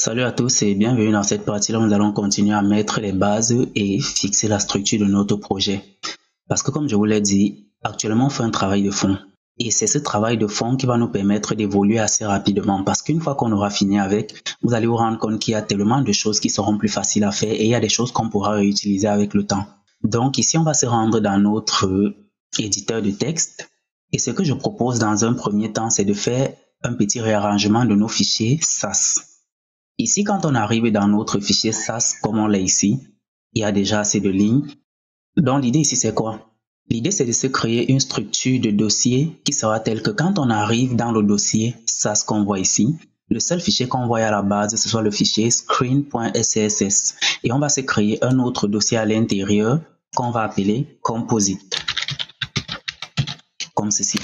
Salut à tous et bienvenue dans cette partie-là où nous allons continuer à mettre les bases et fixer la structure de notre projet. Parce que comme je vous l'ai dit, actuellement on fait un travail de fond. Et c'est ce travail de fond qui va nous permettre d'évoluer assez rapidement. Parce qu'une fois qu'on aura fini avec, vous allez vous rendre compte qu'il y a tellement de choses qui seront plus faciles à faire et il y a des choses qu'on pourra réutiliser avec le temps. Donc ici, on va se rendre dans notre éditeur de texte. Et ce que je propose dans un premier temps, c'est de faire un petit réarrangement de nos fichiers SAS. Ici, quand on arrive dans notre fichier SAS, comme on l'a ici, il y a déjà assez de lignes. Donc, l'idée ici, c'est quoi? L'idée, c'est de se créer une structure de dossier qui sera telle que quand on arrive dans le dossier SAS qu'on voit ici, le seul fichier qu'on voit à la base, ce soit le fichier screen.scss. Et on va se créer un autre dossier à l'intérieur qu'on va appeler composite. Comme ceci.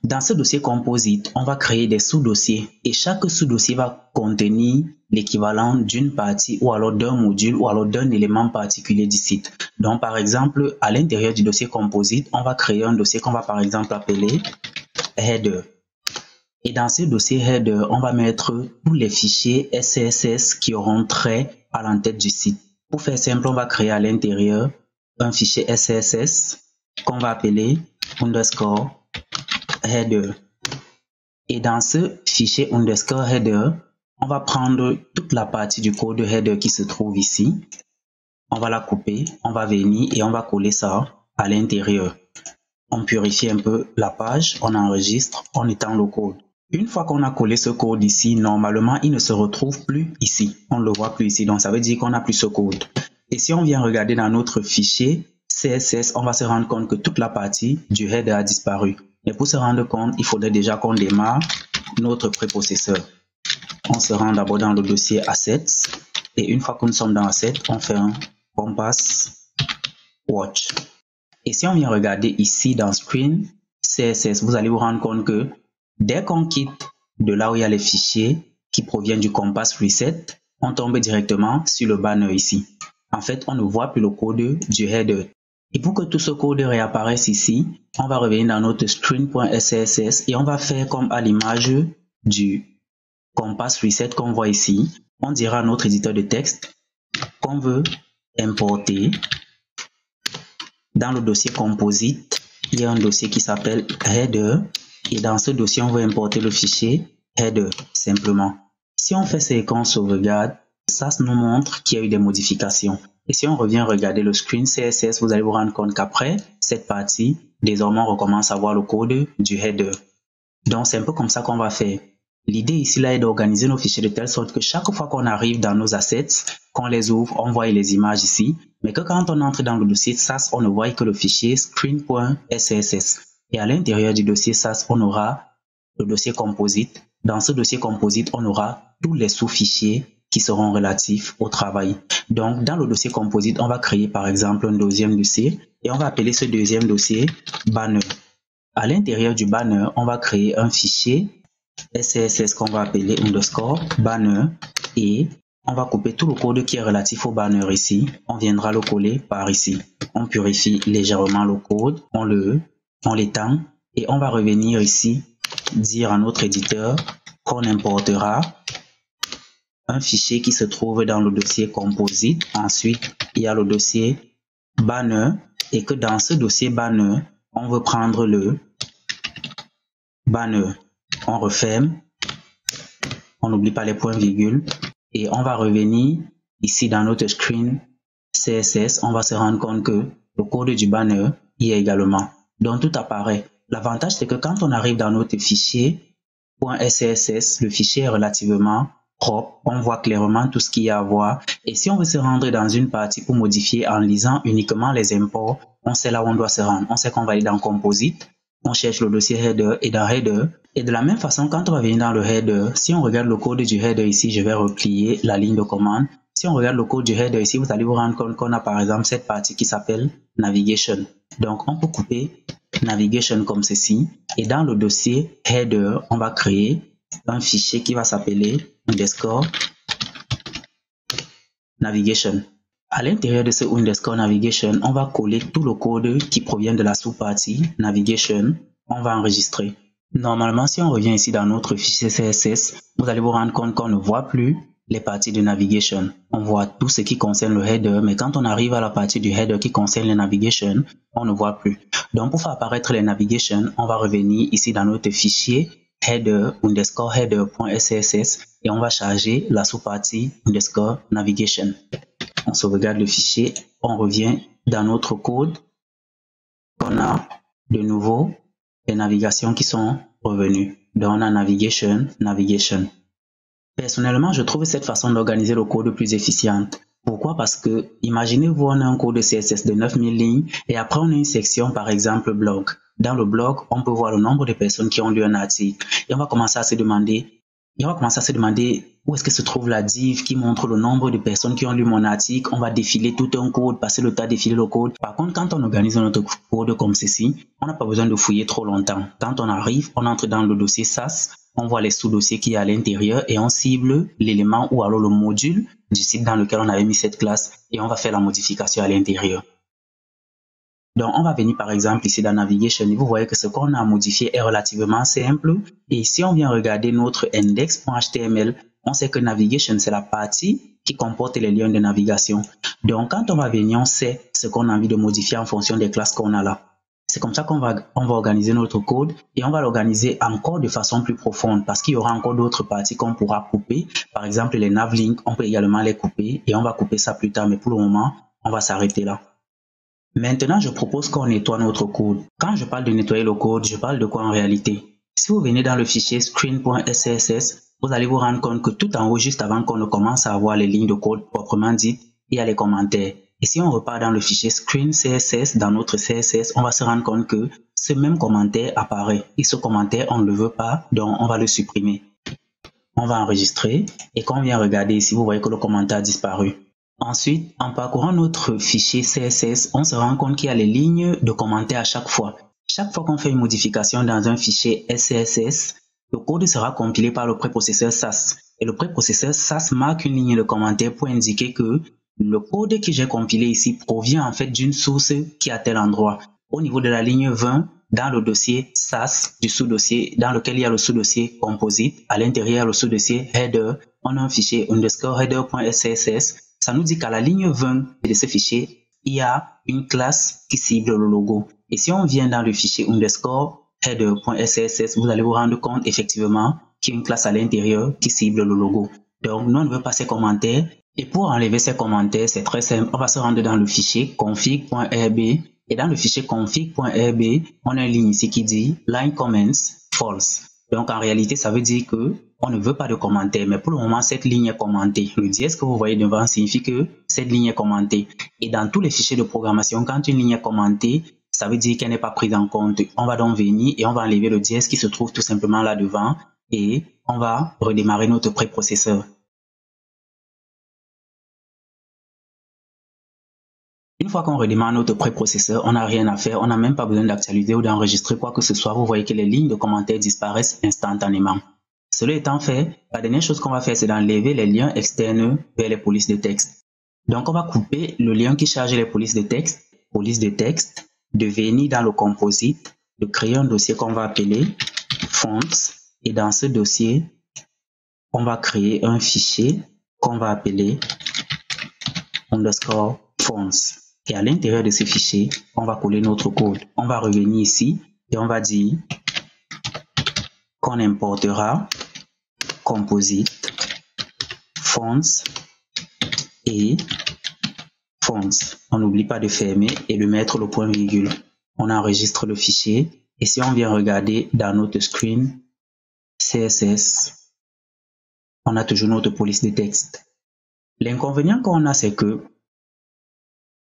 Dans ce dossier composite, on va créer des sous-dossiers et chaque sous-dossier va contenir l'équivalent d'une partie ou alors d'un module ou alors d'un élément particulier du site. Donc par exemple, à l'intérieur du dossier composite, on va créer un dossier qu'on va par exemple appeler header. Et dans ce dossier header, on va mettre tous les fichiers SCSS qui auront trait à l'entête du site. Pour faire simple, on va créer à l'intérieur un fichier SCSS qu'on va appeler underscore header. Et dans ce fichier underscore header, on va prendre toute la partie du code header qui se trouve ici. On va la couper, on va venir et on va coller ça à l'intérieur. On purifie un peu la page, on enregistre, on étend le code. Une fois qu'on a collé ce code ici, normalement, il ne se retrouve plus ici. On ne le voit plus ici, donc ça veut dire qu'on n'a plus ce code. Et si on vient regarder dans notre fichier CSS, on va se rendre compte que toute la partie du header a disparu. Et pour se rendre compte, il faudrait déjà qu'on démarre notre préprocesseur. On se rend d'abord dans le dossier Assets. Et une fois que nous sommes dans Assets, on fait un Compass Watch. Et si on vient regarder ici dans Screen CSS, vous allez vous rendre compte que dès qu'on quitte de là où il y a les fichiers qui proviennent du Compass Reset, on tombe directement sur le banner ici. En fait, on ne voit plus le code du header. Et pour que tout ce code réapparaisse ici, on va revenir dans notre screen.scss et on va faire comme à l'image du Compass Reset qu'on voit ici. On dira à notre éditeur de texte qu'on veut importer dans le dossier composite. Il y a un dossier qui s'appelle header et dans ce dossier, on veut importer le fichier header simplement. Si on fait ces qu'on sauvegarde, ça nous montre qu'il y a eu des modifications. Et si on revient regarder le screen CSS, vous allez vous rendre compte qu'après cette partie, désormais on recommence à voir le code du header. Donc c'est un peu comme ça qu'on va faire. L'idée ici là est d'organiser nos fichiers de telle sorte que chaque fois qu'on arrive dans nos assets, qu'on les ouvre, on voit les images ici, mais que quand on entre dans le dossier SAS, on ne voit que le fichier screen.scss. Et à l'intérieur du dossier SAS, on aura le dossier composite. Dans ce dossier composite, on aura tous les sous-fichiers qui seront relatifs au travail. Donc, dans le dossier composite, on va créer par exemple un deuxième dossier et on va appeler ce deuxième dossier banner. À l'intérieur du banner, on va créer un fichier SCSS qu'on va appeler underscore banner et on va couper tout le code qui est relatif au banner ici. On viendra le coller par ici. On purifie légèrement le code, on l'étend et on va revenir ici, dire à notre éditeur qu'on importera un fichier qui se trouve dans le dossier composite. Ensuite, il y a le dossier banner et que dans ce dossier banner, on veut prendre le banner. On referme, on n'oublie pas les points-virgules et on va revenir ici dans notre screen CSS. On va se rendre compte que le code du banner y est également. Donc tout apparaît. L'avantage c'est que quand on arrive dans notre fichier .scss, le fichier est relativement propre, on voit clairement tout ce qu'il y a à voir. Et si on veut se rendre dans une partie pour modifier en lisant uniquement les imports, on sait là où on doit se rendre. On sait qu'on va aller dans Composite, on cherche le dossier Header et dans Header. Et de la même façon, quand on va venir dans le Header, si on regarde le code du Header ici, je vais replier la ligne de commande. Si on regarde le code du Header ici, vous allez vous rendre compte qu'on a par exemple cette partie qui s'appelle Navigation. Donc on peut couper Navigation comme ceci. Et dans le dossier Header, on va créer un fichier qui va s'appeler underscore navigation. À l'intérieur de ce underscore navigation, on va coller tout le code qui provient de la sous-partie navigation. On va enregistrer. Normalement, si on revient ici dans notre fichier CSS, vous allez vous rendre compte qu'on ne voit plus les parties de navigation. On voit tout ce qui concerne le header, mais quand on arrive à la partie du header qui concerne les navigation, on ne voit plus. Donc, pour faire apparaître les navigation, on va revenir ici dans notre fichier header underscore header.css et on va charger la sous-partie underscore navigation. On sauvegarde le fichier, on revient dans notre code. On a de nouveau les navigations qui sont revenues. Donc, on a navigation. Personnellement, je trouve cette façon d'organiser le code plus efficiente. Pourquoi? Parce que, imaginez-vous, on a un code de CSS de 9000 lignes et après on a une section, par exemple, blog. Dans le blog, on peut voir le nombre de personnes qui ont lu un article. Et on va commencer à se demander où est-ce que se trouve la div qui montre le nombre de personnes qui ont lu mon article. On va défiler tout un code, passer le temps à défiler le code. Par contre, quand on organise notre code comme ceci, on n'a pas besoin de fouiller trop longtemps. Quand on arrive, on entre dans le dossier SAS, on voit les sous-dossiers qui y a à l'intérieur et on cible l'élément ou alors le module du site dans lequel on avait mis cette classe et on va faire la modification à l'intérieur. Donc, on va venir par exemple ici dans Navigation et vous voyez que ce qu'on a modifié est relativement simple. Et si on vient regarder notre index.html, on sait que Navigation, c'est la partie qui comporte les liens de navigation. Donc, quand on va venir, on sait ce qu'on a envie de modifier en fonction des classes qu'on a là. C'est comme ça qu'on va organiser notre code et on va l'organiser encore de façon plus profonde parce qu'il y aura encore d'autres parties qu'on pourra couper. Par exemple, les navlinks, on peut également les couper et on va couper ça plus tard. Mais pour le moment, on va s'arrêter là. Maintenant, je propose qu'on nettoie notre code. Quand je parle de nettoyer le code, je parle de quoi en réalité? Si vous venez dans le fichier screen.css, vous allez vous rendre compte que tout en haut, juste avant qu'on ne commence à avoir les lignes de code proprement dites, il y a les commentaires. Et si on repart dans le fichier screen.css, dans notre CSS, on va se rendre compte que ce même commentaire apparaît. Et ce commentaire, on ne le veut pas, donc on va le supprimer. On va enregistrer et quand on vient regarder ici, vous voyez que le commentaire a disparu. Ensuite, en parcourant notre fichier CSS, on se rend compte qu'il y a les lignes de commentaires à chaque fois. Chaque fois qu'on fait une modification dans un fichier SCSS, le code sera compilé par le préprocesseur SAS. Et le préprocesseur SAS marque une ligne de commentaire pour indiquer que le code que j'ai compilé ici provient en fait d'une source qui est à tel endroit. Au niveau de la ligne 20, dans le dossier SAS du sous-dossier, dans lequel il y a le sous-dossier composite, à l'intérieur le sous-dossier header, on a un fichier underscore header.css. Ça nous dit qu'à la ligne 20 de ce fichier, il y a une classe qui cible le logo. Et si on vient dans le fichier underscore header.css, vous allez vous rendre compte effectivement qu'il y a une classe à l'intérieur qui cible le logo. Donc, nous, on ne veut pas ces commentaires. Et pour enlever ces commentaires, c'est très simple. On va se rendre dans le fichier config.rb. Et dans le fichier config.rb, on a une ligne ici qui dit line comments false. Donc, en réalité, ça veut dire que on ne veut pas de commentaires, mais pour le moment, cette ligne est commentée. Le dièse que vous voyez devant signifie que cette ligne est commentée. Et dans tous les fichiers de programmation, quand une ligne est commentée, ça veut dire qu'elle n'est pas prise en compte. On va donc venir et on va enlever le dièse qui se trouve tout simplement là devant et on va redémarrer notre préprocesseur. Une fois qu'on redémarre notre préprocesseur, on n'a rien à faire, on n'a même pas besoin d'actualiser ou d'enregistrer quoi que ce soit. Vous voyez que les lignes de commentaires disparaissent instantanément. Cela étant fait, la dernière chose qu'on va faire, c'est d'enlever les liens externes vers les polices de texte. Donc, on va couper le lien qui charge les polices de texte, de venir dans le composite, de créer un dossier qu'on va appeler fonts. Et dans ce dossier, on va créer un fichier qu'on va appeler underscore fonts. Et à l'intérieur de ce fichier, on va coller notre code. On va revenir ici et on va dire qu'on importera composite fonts et fonts. On n'oublie pas de fermer et de mettre le point virgule. On enregistre le fichier et si on vient regarder dans notre screen CSS, on a toujours notre police de texte. L'inconvénient qu'on a, c'est que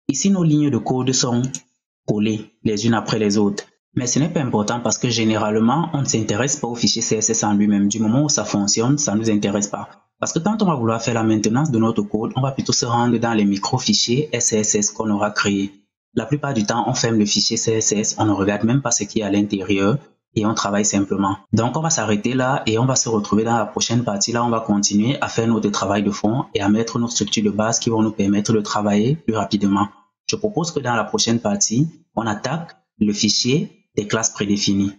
ici nos lignes de code sont collées les unes après les autres. Mais ce n'est pas important parce que généralement, on ne s'intéresse pas au fichier CSS en lui-même. Du moment où ça fonctionne, ça ne nous intéresse pas. Parce que quand on va vouloir faire la maintenance de notre code, on va plutôt se rendre dans les micro-fichiers SCSS qu'on aura créés. La plupart du temps, on ferme le fichier CSS, on ne regarde même pas ce qui est à l'intérieur et on travaille simplement. Donc, on va s'arrêter là et on va se retrouver dans la prochaine partie. Là, on va continuer à faire notre travail de fond et à mettre nos structures de base qui vont nous permettre de travailler plus rapidement. Je propose que dans la prochaine partie, on attaque le fichier des classes prédéfinies.